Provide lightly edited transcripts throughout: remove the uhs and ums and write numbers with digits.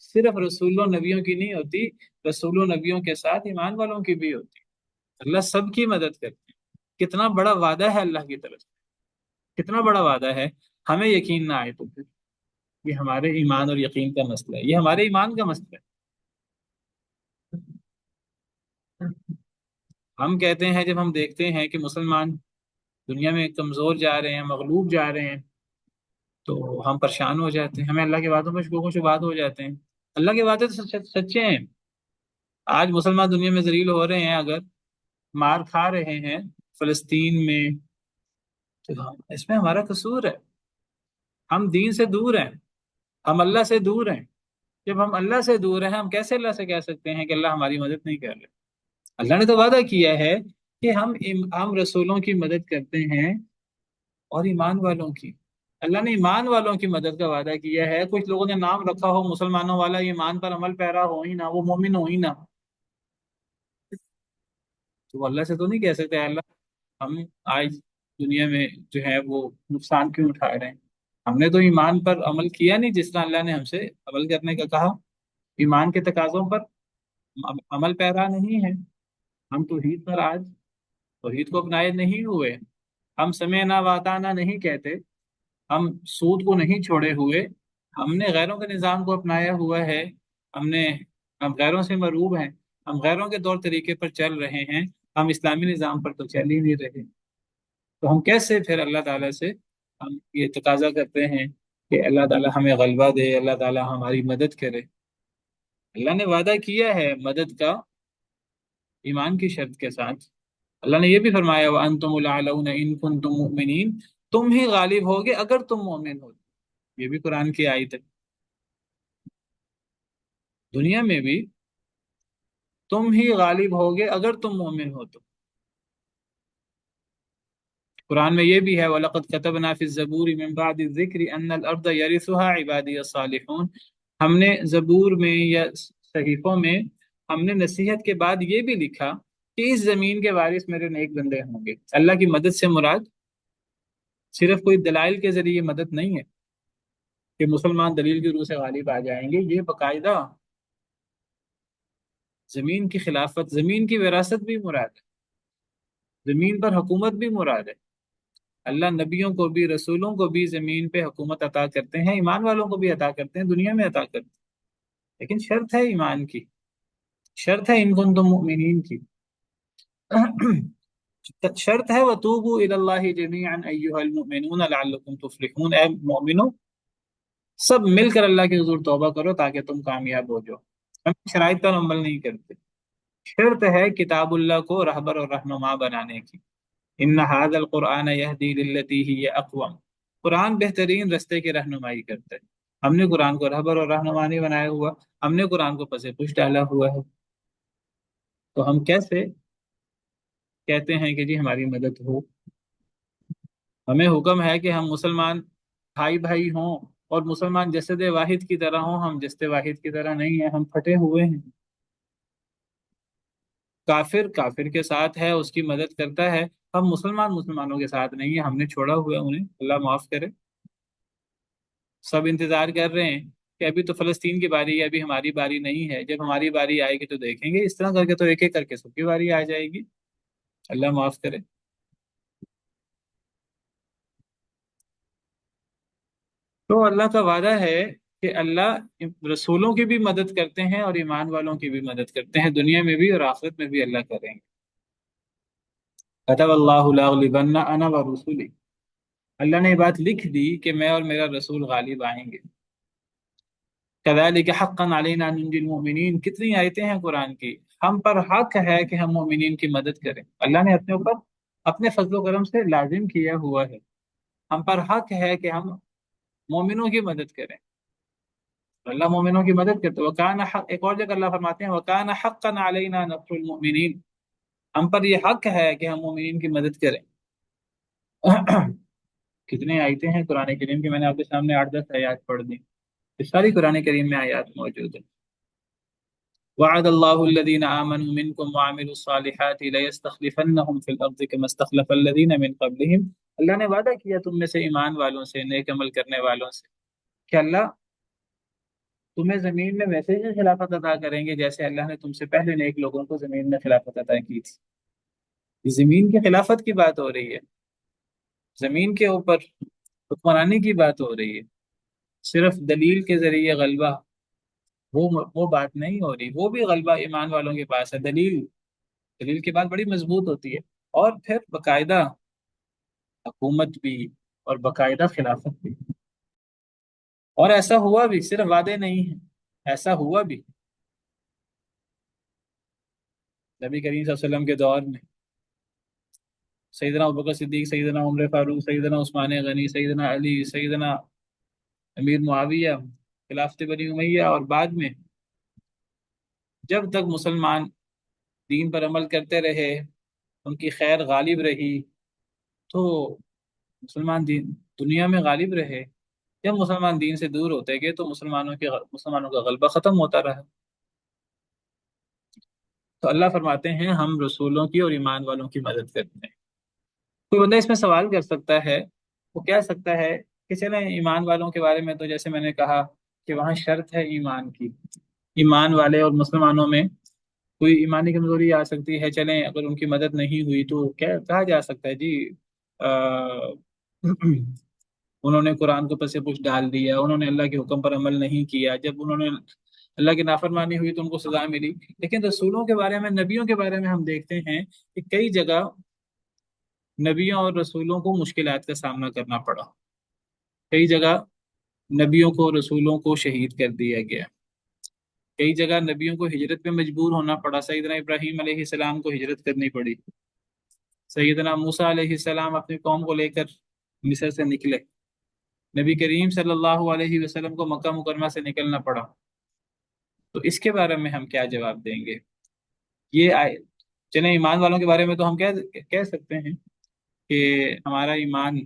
صرف رسولوں نبیوں کی نہیں ہوتی، رسولوں نبیوں کے ساتھ ایمان والوں کی بھی ہوتی۔ اللہ سب کی مدد کرتے ہیں۔ کتنا بڑا وعدہ ہے اللہ کی طرف سے، کتنا بڑا وعدہ ہے۔ ہمیں یقین نہ آئے تو پھر یہ ہمارے ایمان اور یقین کا مسئلہ ہے، یہ ہمارے ایمان کا مسئلہ ہے۔ ہم کہتے ہیں جب ہم دیکھتے ہیں کہ مسلمان دنیا میں کمزور جا رہے ہیں، مغلوب جا رہے ہیں، تو ہم پریشان ہو جاتے ہیں، ہمیں اللہ کے وعدوں میں شکوک و شبہات ہو جاتے ہیں۔ اللہ کے وعدے تو سچے ہیں۔ آج مسلمان دنیا میں ذلیل ہو رہے ہیں، اگر مار کھا رہے ہیں فلسطین میں، تو اس میں ہمارا قصور ہے۔ ہم دین سے دور ہیں، ہم اللہ سے دور ہیں۔ جب ہم اللہ سے دور ہیں، ہم کیسے اللہ سے کہہ سکتے ہیں کہ اللہ ہماری مدد نہیں کر رہے؟ اللہ نے تو وعدہ کیا ہے کہ ہم رسولوں کی مدد کرتے ہیں اور ایمان والوں کی۔ اللہ نے ایمان والوں کی مدد کا وعدہ کیا ہے۔ کچھ لوگوں نے نام رکھا ہو مسلمانوں والا، ایمان پر عمل پیرا ہو ہی نہ، وہ مومن ہو ہی نہ، تو وہ اللہ سے تو نہیں کہہ سکتے اللہ ہم آج دنیا میں جو ہے وہ نقصان کیوں اٹھا رہے ہیں؟ ہم نے تو ایمان پر عمل کیا نہیں جس طرح اللہ نے ہم سے عمل کرنے کا کہا۔ ایمان کے تقاضوں پر عمل پیرا نہیں ہے۔ ہم توحید پر آج توحید کو اپنائے نہیں ہوئے، ہم سمعنا واتانا نہیں کہتے، ہم سود کو نہیں چھوڑے ہوئے، ہم نے غیروں کے نظام کو اپنایا ہوا ہے، ہم نے ہم غیروں سے مروب ہیں، ہم غیروں کے طور طریقے پر چل رہے ہیں، ہم اسلامی نظام پر تو چل ہی نہیں رہے۔ تو ہم کیسے پھر اللہ تعالیٰ سے ہم یہ تقاضا کرتے ہیں کہ اللہ تعالیٰ ہمیں غلبہ دے، اللہ تعالیٰ ہماری مدد کرے؟ اللہ نے وعدہ کیا ہے مدد کا ایمان کی شرط کے ساتھ۔ اللہ نے یہ بھی فرمایا وَأَنْتُمُ الْأَعْلَوْنَ إِن كُنتُم مُؤْمِنِينَ، تم ہی غالب ہوگے اگر تم مومن ہو۔ یہ بھی قرآن کی آیت ہے۔ دنیا میں بھی تم ہی غالب ہوگے اگر تم مومن ہو تو۔ قرآن میں یہ بھی ہے وَلَقَدْ كَتَبْنَا فِي الزَّبُورِ مِن بَعْدِ الذِّكْرِ أَنَّ الْأَرْضَ يَرِثُهَا عِبَادِيَ الصَّالِحُونَ، ہم نے زبور میں یا صحیفوں میں ہم نے نصیحت کے بعد یہ بھی لکھا کہ اس زمین کے وارث میرے نیک بندے ہوں گے۔ اللہ کی مدد سے مراد صرف کوئی دلائل کے ذریعے مدد نہیں ہے کہ مسلمان دلیل کی روح سے غالب آ جائیں گے، یہ باقاعدہ زمین کی خلافت، زمین کی وراثت بھی مراد ہے، زمین پر حکومت بھی مراد ہے۔ اللہ نبیوں کو بھی رسولوں کو بھی زمین پہ حکومت عطا کرتے ہیں، ایمان والوں کو بھی عطا کرتے ہیں، دنیا میں عطا کرتے ہیں، لیکن شرط ہے ایمان کی، شرط ہے ان کنتم مؤمنین کی۔ شرط ہے وَتُوبُوا إِلَى اللَّهِ جَمِيعًا أَيُّهَا الْمُؤْمِنُونَ لَعَلَّكُمْ تُفْلِحُونَ، اے مومنو سب مل کر اللہ کے حضور توبہ کرو تاکہ تم کامیاب ہو جاؤ۔ ہم شرائط پر عمل نہیں کرتے۔ شرط ہے کتاب اللہ کو رہبر اور رہنما بنانے کی۔ ان هذا القرآن يهدي للتي هي اقوم، قرآن بہترین رستے کی رہنمائی کرتا ہے۔ ہم نے قرآن کو رہبر اور رہنما نہیں بنایا ہوا، ہم نے قرآن کو پس پش ڈالا ہوا ہے۔ تو ہم کیسے کہتے ہیں کہ جی ہماری مدد ہو؟ ہمیں حکم ہے کہ ہم مسلمان بھائی بھائی ہوں اور مسلمان جسد واحد کی طرح ہوں، ہم جسد واحد کی طرح نہیں ہیں، ہم پھٹے ہوئے ہیں۔ کافر کافر کے ساتھ ہے، اس کی مدد کرتا ہے، ہم مسلمان مسلمانوں کے ساتھ نہیں ہیں، ہم نے چھوڑا ہوا ہے انہیں، اللہ معاف کرے۔ سب انتظار کر رہے ہیں کہ ابھی تو فلسطین کی باری ہے، ابھی ہماری باری نہیں ہے، جب ہماری باری آئے گی تو دیکھیں گے، اس طرح کر کے تو ایک ایک کر کے سب کی باری آ جائے گی، اللہ معاف کرے۔ تو اللہ کا وعدہ ہے کہ اللہ رسولوں کی بھی مدد کرتے ہیں اور ایمان والوں کی بھی مدد کرتے ہیں، دنیا میں بھی اور آخرت میں بھی اللہ کریں گے۔ كتب اللہ لأغلبن انا ورسلی، اللہ نے یہ بات لکھ دی کہ میں اور میرا رسول غالب آئیں گے۔ كذلك حقا علينا ننجي المؤمنین، کتنی آیتیں ہیں قرآن کی، ہم پر حق ہے کہ ہم مومنین کی مدد کریں، اللہ نے اپنے اوپر اپنے فضل و کرم سے لازم کیا ہوا ہے، ہم پر حق ہے کہ ہم مومنوں کی مدد کریں، اللہ مومنوں کی مدد کرتے۔ وکان حق، ایک اور جگہ اللہ فرماتے ہیں وکان حقا علینا نصر المؤمنین، ہم پر یہ حق ہے کہ ہم مومنین کی مدد کریں۔ کتنے آیتیں ہیں قرآن کریم کی، میں نے آپ کے سامنے 8-10 آیات پڑھ دی، یہ ساری قرآن کریم میں آیات موجود ہیں۔ وعد اللہ الذین آمنوا منکم وعملوا الصالحات لیستخلفنہم فی الارض کما استخلف الذین من قبلہم، اللہ نے وعدہ کیا تم میں سے ایمان والوں سے، نیک عمل کرنے والوں سے، کہ اللہ تمہیں زمین میں ویسے ہی خلافت عطا کریں گے جیسے اللہ نے تم سے پہلے نیک لوگوں کو زمین میں خلافت عطا کی تھی۔ یہ زمین کی خلافت کی بات ہو رہی ہے، زمین کے اوپر حکمرانی کی بات ہو رہی ہے، صرف دلیل کے ذریعے غلبہ، وہ بات نہیں ہو رہی۔ وہ بھی غلبہ ایمان والوں کے پاس ہے، دلیل، دلیل کی بات بڑی مضبوط ہوتی ہے، اور پھر باقاعدہ حکومت بھی، اور باقاعدہ خلافت بھی۔ اور ایسا ہوا بھی، صرف وعدے نہیں ہیں، ایسا ہوا بھی نبی کریم صلی اللہ علیہ وسلم کے دور میں۔ سیدنا ابوبکر صدیق، سیدنا عمر فاروق، سیدنا عثمان غنی، سیدنا علی، سیدنا امیر معاویہ، خلافت بنی امیہ، اور بعد میں جب تک مسلمان دین پر عمل کرتے رہے، ان کی خیر غالب رہی، تو مسلمان دین دنیا میں غالب رہے۔ جب مسلمان دین سے دور ہوتے گئے تو مسلمانوں کا غلبہ ختم ہوتا رہا۔ تو اللہ فرماتے ہیں ہم رسولوں کی اور ایمان والوں کی مدد کرتے ہیں۔ کوئی بندہ اس میں سوال کر سکتا ہے، وہ کہہ سکتا ہے کہ چلیں ایمان والوں کے بارے میں تو جیسے میں نے کہا کہ وہاں شرط ہے ایمان کی، ایمان والے اور مسلمانوں میں کوئی ایمانی کمزوری آ سکتی ہے، چلیں اگر ان کی مدد نہیں ہوئی تو کیا کہا جا سکتا ہے جی آ، انہوں نے قرآن کو پس پش ڈال دیا، انہوں نے اللہ کے حکم پر عمل نہیں کیا، جب انہوں نے اللہ کی نافرمانی ہوئی تو ان کو سزا ملی۔ لیکن رسولوں کے بارے میں، نبیوں کے بارے میں ہم دیکھتے ہیں کہ کئی جگہ نبیوں اور رسولوں کو مشکلات کا سامنا کرنا پڑا، کئی جگہ نبیوں کو رسولوں کو شہید کر دیا گیا، کئی جگہ نبیوں کو ہجرت پہ مجبور ہونا پڑا، سیدنا ابراہیم علیہ السلام کو ہجرت کرنی پڑی، سیدنا موسیٰ علیہ السلام اپنی قوم کو لے کر مصر سے نکلے، نبی کریم صلی اللہ علیہ وسلم کو مکہ مکرمہ سے نکلنا پڑا۔ تو اس کے بارے میں ہم کیا جواب دیں گے؟ یہ آئے، چلیں ایمان والوں کے بارے میں تو ہم کہہ سکتے ہیں کہ ہمارا ایمان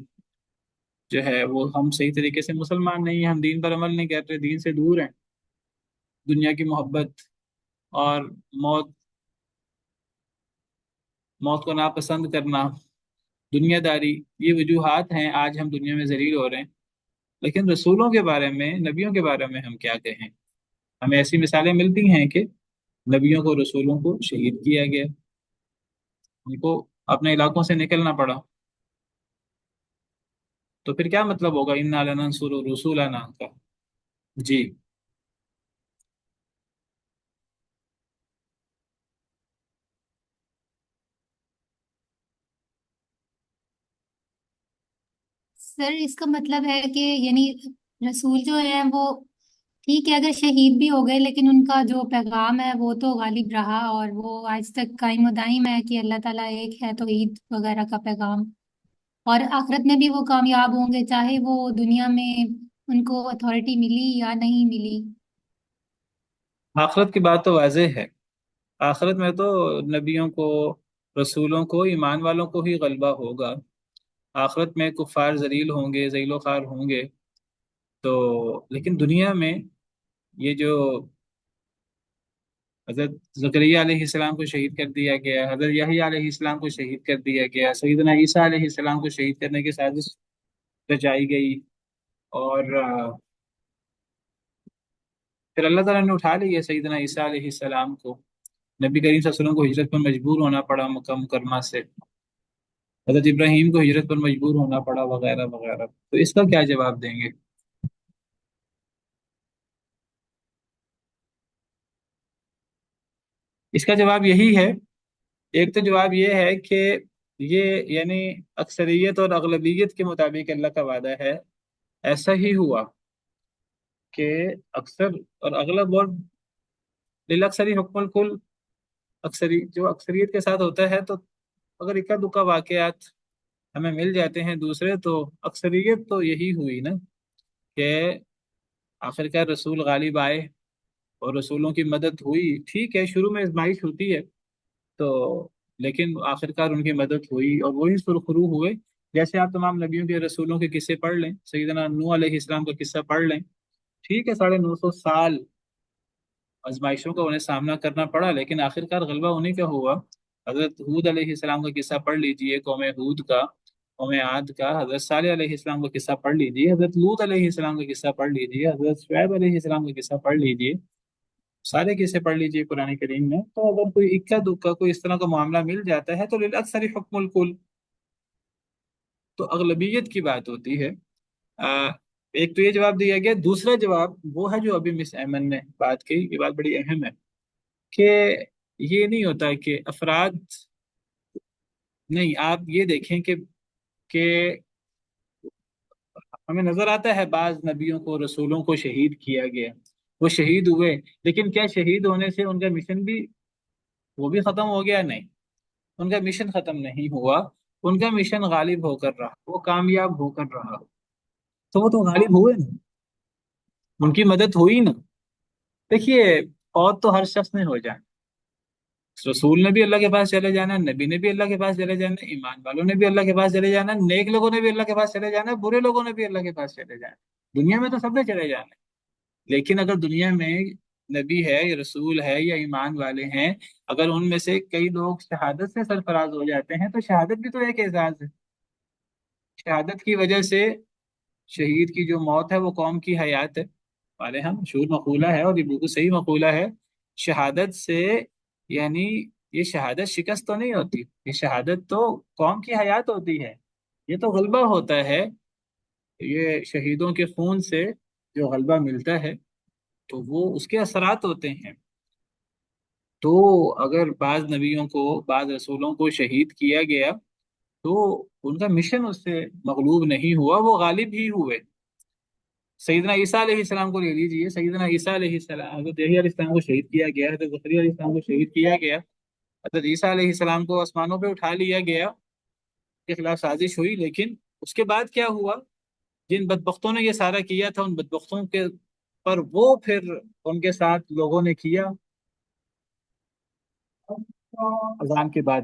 جو ہے وہ، ہم صحیح طریقے سے مسلمان نہیں ہیں، ہم دین پر عمل نہیں کرتے، دین سے دور ہیں، دنیا کی محبت اور موت، موت کو ناپسند کرنا، دنیا داری، یہ وجوہات ہیں آج ہم دنیا میں ذلیل ہو رہے ہیں۔ لیکن رسولوں کے بارے میں، نبیوں کے بارے میں ہم کیا کہیں؟ ہمیں ایسی مثالیں ملتی ہیں کہ نبیوں کو، رسولوں کو شہید کیا گیا، ان کو اپنے علاقوں سے نکلنا پڑا۔ تو پھر کیا مطلب ہوگا انا لننصر رسولنا کا؟ جی سر اس کا مطلب ہے کہ یعنی رسول جو ہیں وہ ٹھیک ہے اگر شہید بھی ہو گئے لیکن ان کا جو پیغام ہے وہ تو غالب رہا اور وہ آج تک قائم و دائم ہے کہ اللہ تعالیٰ ایک ہے، توحید وغیرہ کا پیغام، اور آخرت میں بھی وہ کامیاب ہوں گے چاہے وہ دنیا میں ان کو اتھارٹی ملی یا نہیں ملی۔ آخرت کی بات تو واضح ہے، آخرت میں تو نبیوں کو، رسولوں کو، ایمان والوں کو ہی غلبہ ہوگا۔ آخرت میں کفار ذلیل ہوں گے، ذلیل و خوار ہوں گے، تو لیکن دنیا میں یہ جو حضرت زکریا علیہ السلام کو شہید کر دیا گیا، حضرت یحییٰ علیہ السلام کو شہید کر دیا گیا، سیدنا عیسیٰ علیہ السلام کو شہید کرنے کی سازش رچائی گئی، اور پھر اللہ تعالیٰ نے اٹھا لیا سیدنا عیسیٰ علیہ السلام کو، نبی کریم صلی اللہ علیہ وسلم کو ہجرت پر مجبور ہونا پڑا مکہ مکرمہ سے، حضرت ابراہیم کو ہجرت پر مجبور ہونا پڑا، وغیرہ وغیرہ۔ تو اس کا کیا جواب دیں گے؟ اس کا جواب یہی ہے، ایک تو جواب یہ ہے کہ یہ یعنی اکثریت اور اغلبیت کے مطابق اللہ کا وعدہ ہے، ایسا ہی ہوا کہ اکثر اور اغلب، اور للاکثری حکم الکل، جو اکثریت کے ساتھ ہوتا ہے، تو اگر اکا دکا واقعات ہمیں مل جاتے ہیں دوسرے، تو اکثریت تو یہی ہوئی نا کہ آخرکار رسول غالب آئے اور رسولوں کی مدد ہوئی۔ ٹھیک ہے شروع میں آزمائش ہوتی ہے تو، لیکن آخرکار ان کی مدد ہوئی اور وہی سرخرو ہوئے۔ جیسے آپ تمام نبیوں کے، رسولوں کے قصے پڑھ لیں، سیدنا نوح علیہ السلام کا قصہ پڑھ لیں، ٹھیک ہے 950 سال آزمائشوں کا انہیں سامنا کرنا پڑا، لیکن آخرکار غلبہ انہیں کا ہوا۔ حضرت ہود علیہ السلام کا قصہ پڑھ لیجئے، قوم ہود کا، قوم عاد کا حضرت صالح علیہ السلام کا قصہ پڑھ لیجیے، حضرت لوط علیہ السلام کا قصہ پڑھ لیجیے، حضرت شعیب علیہ السلام کا قصہ پڑھ لیجیے، سارے قصے پڑھ لیجیے قرآن کریم میں، تو اگر کوئی اکا دکا کوئی اس طرح کا معاملہ مل جاتا ہے تو للاکثر حکم الکل، تو اغلبیت کی بات ہوتی ہے۔ آ، ایک تو یہ جواب دیا گیا، دوسرا جواب وہ ہے جو ابھی مس ایمن نے بات کی، یہ بات بڑی اہم ہے کہ یہ نہیں ہوتا کہ افراد، نہیں، آپ یہ دیکھیں کہ ہمیں نظر آتا ہے بعض نبیوں کو رسولوں کو شہید کیا گیا، وہ شہید ہوئے، لیکن کیا شہید ہونے سے ان کا مشن بھی وہ بھی ختم ہو گیا؟ نہیں، ان کا مشن ختم نہیں ہوا، ان کا مشن غالب ہو کر رہا، وہ کامیاب ہو کر رہا، تو وہ تو غالب ہوئے نا، ان کی مدد ہوئی نا۔ دیکھیے، اور تو ہر شخص نے ہو جانا، رسول نے بھی اللہ کے پاس چلے جانا، نبی نے بھی اللہ کے پاس چلے جانا، ایمان والوں نے بھی اللہ کے پاس چلے جانا، نیک لوگوں نے بھی اللہ کے پاس چلے جانا، برے لوگوں نے بھی اللہ کے پاس چلے جانا، دنیا میں تو سب نے چلے جانا ہے۔ لیکن اگر دنیا میں نبی ہے یا رسول ہے یا ایمان والے ہیں، اگر ان میں سے کئی لوگ شہادت سے سرفراز ہو جاتے ہیں تو شہادت بھی تو ایک اعزاز ہے، شہادت کی وجہ سے، شہید کی جو موت ہے وہ قوم کی حیات ہے، ہمارے ہاں مشہور مقولہ ہے اور یہ بالکل صحیح مقولہ ہے، شہادت سے، یعنی یہ شہادت شکست تو نہیں ہوتی، یہ شہادت تو قوم کی حیات ہوتی ہے، یہ تو غلبہ ہوتا ہے، یہ شہیدوں کے خون سے جو غلبہ ملتا ہے تو وہ اس کے اثرات ہوتے ہیں۔ تو اگر بعض نبیوں کو، بعض رسولوں کو شہید کیا گیا تو ان کا مشن اس سے مغلوب نہیں ہوا، وہ غالب ہی ہوئے۔ سیدنا عیسیٰ علیہ السلام کو لے لیجیے، سیدنا عیسیٰ علیہ السلام، حضرت یحییٰ علیہ السلام کو شہید کیا گیا، حضرت زکریا علیہ السلام کو شہید کیا گیا، حضرت عیسیٰ علیہ السلام کو آسمانوں پہ اٹھا لیا گیا، کے خلاف سازش ہوئی، لیکن اس کے بعد کیا ہوا؟ جن بدبختوں نے یہ سارا کیا تھا ان بدبختوں کے پر وہ پھر ان کے ساتھ لوگوں نے کیا اذان کے بعد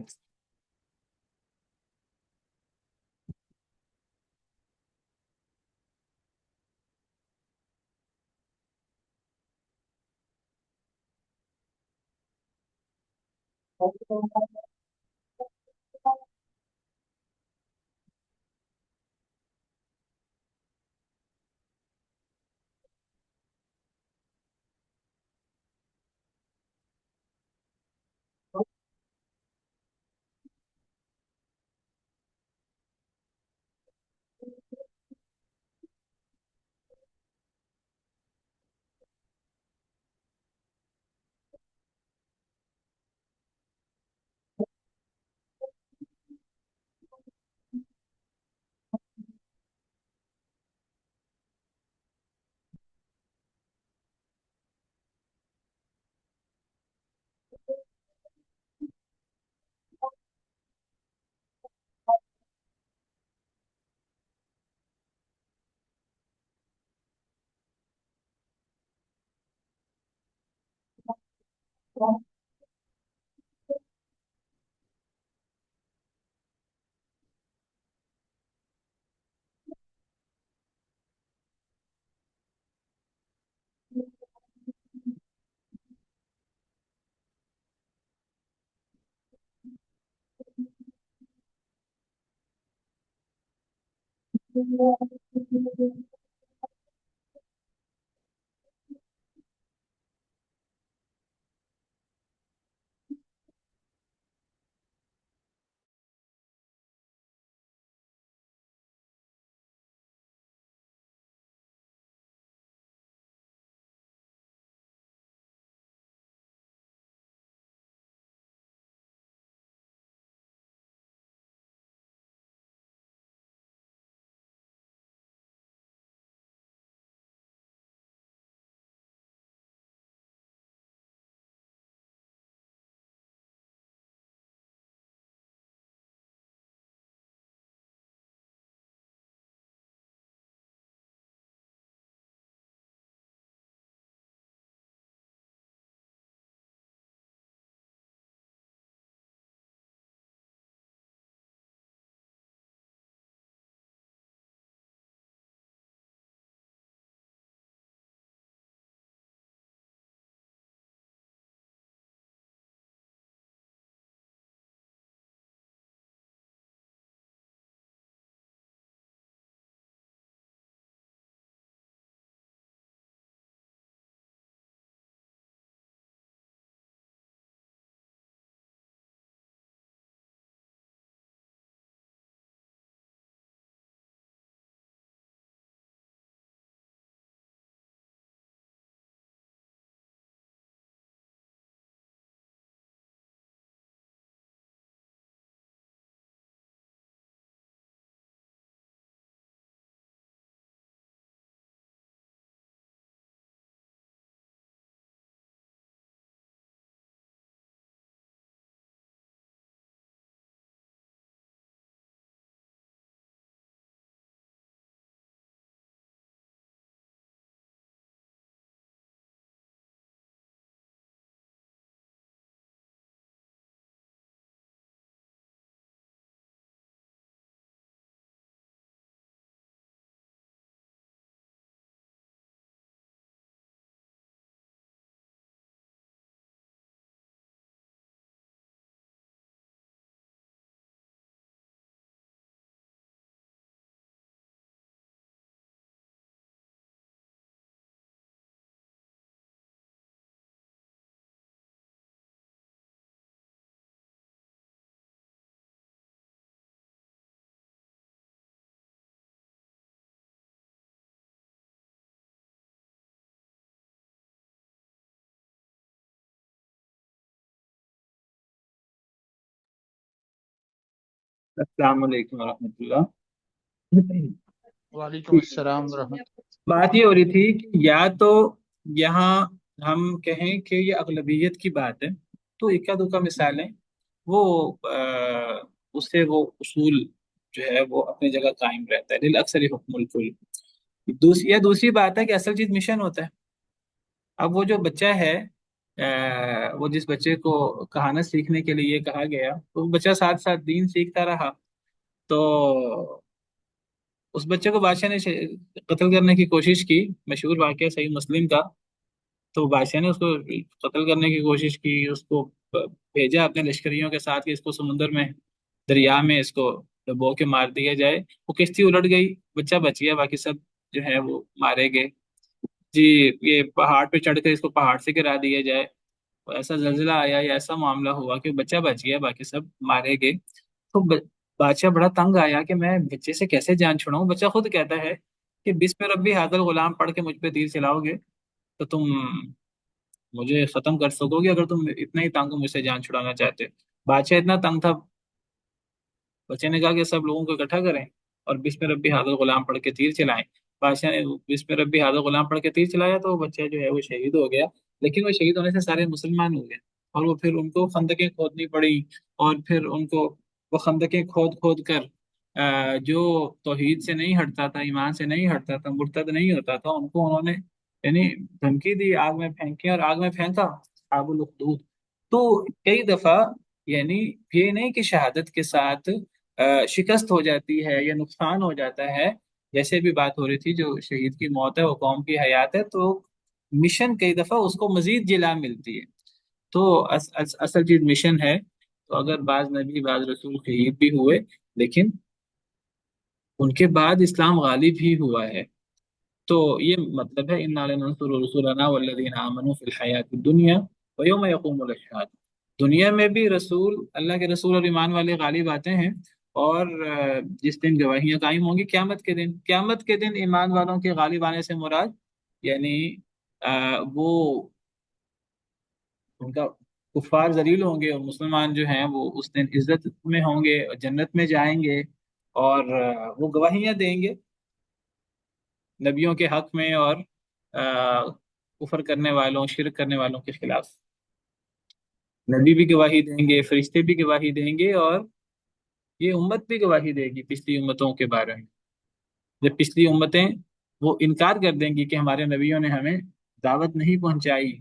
السلام علیکم ورحمۃ اللہ۔ وعلیکم السلام ورحمۃ بات یہ ہو رہی تھی کہ یا تو یہاں ہم کہیں کہ یہ اغلبیت کی بات ہے، تو اکا دکا مثالیں وہ اس سے وہ اصول جو ہے وہ اپنی جگہ قائم رہتا ہے، للاکثر حکم الکل۔ دوسری بات ہے کہ اصل چیز مشن ہوتا ہے۔ اب وہ جو بچہ ہے، وہ جس بچے کو کہانت سیکھنے کے لیے کہا گیا، تو وہ بچہ ساتھ ساتھ دین سیکھتا رہا، تو اس بچے کو بادشاہ نے قتل کرنے کی کوشش کی، مشہور واقعہ صحیح مسلم کا۔ تو بادشاہ نے اس کو قتل کرنے کی کوشش کی، اس کو بھیجا اپنے لشکریوں کے ساتھ کہ اس کو سمندر میں، دریا میں اس کو ڈبو کے مار دیا جائے۔ وہ کشتی الٹ گئی، بچہ بچ گیا، باقی سب جو ہے وہ مارے گئے۔ جی، یہ پہاڑ پہ چڑھ کر اس کو پہاڑ سے گرا دیا جائے، ایسا زلزلہ آیا یا ایسا معاملہ ہوا کہ بچہ بچ گیا، باقی سب مارے گئے۔ تو بادشاہ بڑا تنگ آیا کہ میں بچے سے کیسے جان چھڑاؤں۔ بچہ خود کہتا ہے کہ بسم ربی حاضر الغلام پڑھ کے مجھ پہ تیر چلاؤ گے تو تم مجھے ختم کر سکو گے، اگر تم اتنا ہی تنگ ہو مجھ سے جان چھڑانا چاہتے۔ بادشاہ اتنا تنگ تھا، بچے نے کہا کہ سب لوگوں کو اکٹھا کریں اور بسم ربی حاضر غلام پڑھ کے تیر چلائیں۔ بادشاہ نے بسم ربی حاضر غلام پڑھ کے تیر چلایا تو وہ بچہ جو ہے وہ شہید ہو گیا، لیکن وہ شہید ہونے سے سارے مسلمان ہو گئے، اور وہ پھر ان کو خندقیں کھودنی پڑی، اور پھر ان کو وہ خندقیں کھود کھود کر جو توحید سے نہیں ہٹتا تھا، ایمان سے نہیں ہٹتا تھا، مرتد نہیں ہوتا تھا، ان کو انہوں نے یعنی دھمکی دی، آگ میں پھینکی اور آگ میں پھینکا، اصحاب الاخدود۔ تو کئی دفعہ یعنی یہ نہیں کہ شہادت کے ساتھ شکست ہو جاتی ہے یا نقصان ہو جاتا ہے، جیسے بھی بات ہو رہی تھی، جو شہید کی موت ہے وہ قوم کی حیات ہے، تو مشن کئی دفعہ اس کو مزید جلا ملتی ہے۔ تو اصل چیز مشن ہے۔ تو اگر بعض نبی بعض رسول شہید بھی ہوئے، لیکن ان کے بعد اسلام غالب ہی ہوا ہے۔ تو یہ مطلب ہے انا لننصر رسولنا والذین آمنوا فی الحیات الدنیا ویوم یقوم الاشہاد۔ دنیا میں بھی رسول، اللہ کے رسول اور ایمان والے غالب آتے ہیں، اور جس دن گواہیاں قائم ہوں گی قیامت کے دن۔ قیامت کے دن ایمان والوں کے غالب آنے سے مراد یعنی وہ ان کا کفار ذلیل ہوں گے، اور مسلمان جو ہیں وہ اس دن عزت میں ہوں گے، جنت میں جائیں گے، اور وہ گواہیاں دیں گے نبیوں کے حق میں اور کفر کرنے والوں، شرک کرنے والوں کے خلاف۔ نبی بھی گواہی دیں گے، فرشتے بھی گواہی دیں گے، اور یہ امت بھی گواہی دے گی پچھلی امتوں کے بارے میں۔ جب پچھلی امتیں وہ انکار کر دیں گی کہ ہمارے نبیوں نے ہمیں دعوت نہیں پہنچائی،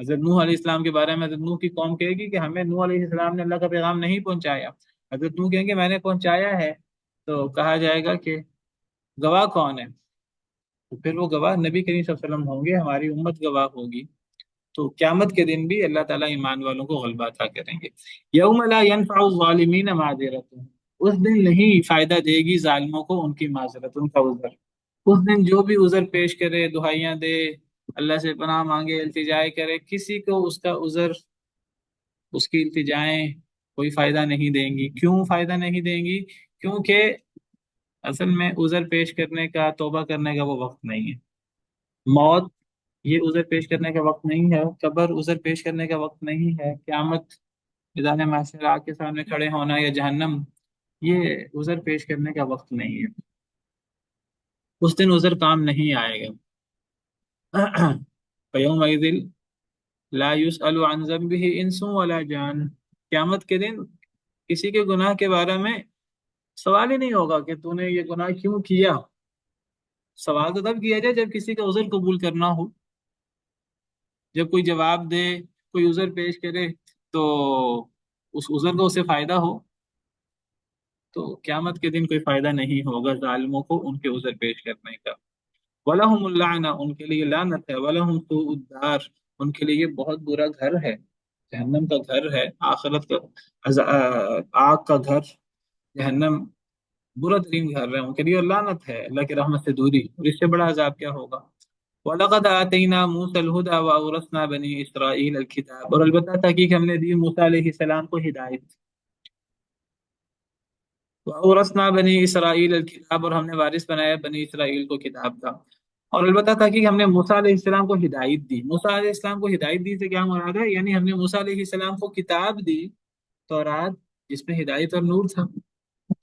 حضرت نوح علیہ السلام کے بارے میں حضرت نوح کی قوم کہے گی کہ ہمیں نوح علیہ السلام نے اللہ کا پیغام نہیں پہنچایا، حضرت نوح کہیں گے میں نے پہنچایا ہے، تو کہا جائے گا کہ گواہ کون ہے؟ تو پھر وہ گواہ نبی کریم صلی اللہ علیہ وسلم ہوں گے، ہماری امت گواہ ہوگی۔ تو قیامت کے دن بھی اللہ تعالیٰ ایمان والوں کو غلبہ عطا کریں گے۔ یوم لا ينفع الظالمین معذرتهم، اس دن نہیں فائدہ دے گی ظالموں کو ان کی معذرت، ان کا عذر۔ اس دن جو بھی عذر پیش کرے، دہائیاں دے، اللہ سے پناہ مانگے، التجائے کرے، کسی کو اس کا عذر، اس کی التجائیں کوئی فائدہ نہیں دیں گی۔ کیوں فائدہ نہیں دیں گی؟ کیونکہ اصل میں عذر پیش کرنے کا، توبہ کرنے کا وہ وقت نہیں ہے۔ موت یہ عذر پیش کرنے کا وقت نہیں ہے، قبر عذر پیش کرنے کا وقت نہیں ہے، قیامت، میدان محشر، آگ کے سامنے کھڑے ہونا، یا جہنم، یہ عذر پیش کرنے کا وقت نہیں ہے۔ اس دن عذر کام نہیں آئے گا۔ فَيَوْمَئِذٍ لَا يُسْأَلُ عَنْ ذَنبِهِ إِنسٌ وَلَا جَانٌ، قیامت کے دن کسی کے گناہ کے بارے میں سوال ہی نہیں ہوگا کہ تو نے یہ گناہ کیوں کیا۔ سوال تو تب کیا جائے جب کسی کا عذر قبول کرنا ہو، جب کوئی جواب دے، کوئی عذر پیش کرے، تو اس عذر کا اسے فائدہ ہو۔ تو قیامت کے دن کوئی فائدہ نہیں ہوگا ظالموں کو ان کے عذر پیش کرنے کا۔ وَلَهُمُ اللَّعْنَةُ، ان کے لیے لعنت ہے، وَلَهُمْ سُوءُ الدَّارِ، ان کے لیے یہ بہت برا گھر ہے، جہنم کا گھر ہے، آخرت کا آگ کا گھر، جہنم برا ترین گھر ہے ان کے لیے، اور لعنت ہے، اللہ کی رحمت سے دوری، اور اس سے بڑا عذاب کیا ہوگا۔ وَلَقَدْ آتَيْنَا مُوسَى الْهُدَى وَأَوْرَثْنَا بَنِي إِسْرَائِيلَ الْكِتَابَ، اور البتہ تحقیق ہم نے دی موسیٰ علیہ السلام کو ہدایت۔ وَأَوْرَثْنَا بَنِي إِسْرَائِيلَ الْكِتَابَ، اور ہم نے وارث بنایا بنی اسرائیل کو کتاب کا۔ اور البتہ تحقیق ہم نے موسیٰ علیہ السلام کو ہدایت دی۔ موسیٰ علیہ السلام کو ہدایت دی سے کیا مراد ہے؟ یعنی ہم نے موسیٰ علیہ السلام کو کتاب دی، تورات، جس میں ہدایت اور نور تھا۔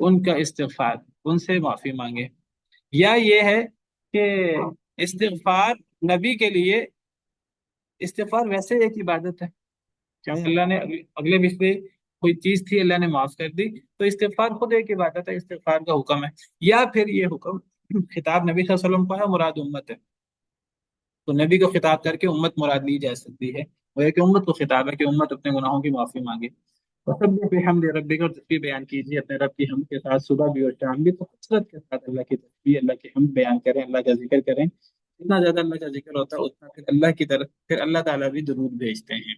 ان کا استغفار، ان سے معافی مانگے. یا یہ ہے کہ استغفار نبی کے لیے، استغفار ویسے ایک عبادت ہے، چاہے اللہ نے اگلے پچھلے کوئی چیز تھی اللہ نے معاف کر دی، تو استغفار خود ایک عبادت ہے، استغفار کا حکم ہے. یا پھر یہ حکم خطاب نبی صلی اللہ علیہ وسلم کو ہے، مراد امت ہے، تو نبی کو خطاب کر کے امت مراد لی جا سکتی ہے. وہ ایک امت کو خطاب ہے کہ امت اپنے گناہوں کی معافی مانگے. وسبح بحمد ربک، اور تسبیح بیان کیجیے اپنے رب کی حمد کے ساتھ، صبح بھی اور شام بھی. تو کثرت کے ساتھ اللہ کی تسبیح، اللہ کی حمد بیان کریں، اللہ کا ذکر کریں. جتنا زیادہ اللہ کا ذکر ہوتا ہے اتنا پھر اللہ کی طرف پھر اللہ تعالیٰ بھی درود بھیجتے ہیں.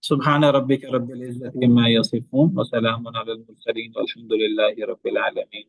سبحان ربک رب العزت عما یصفون وسلام علی المرسلین والحمد للہ رب العالمین.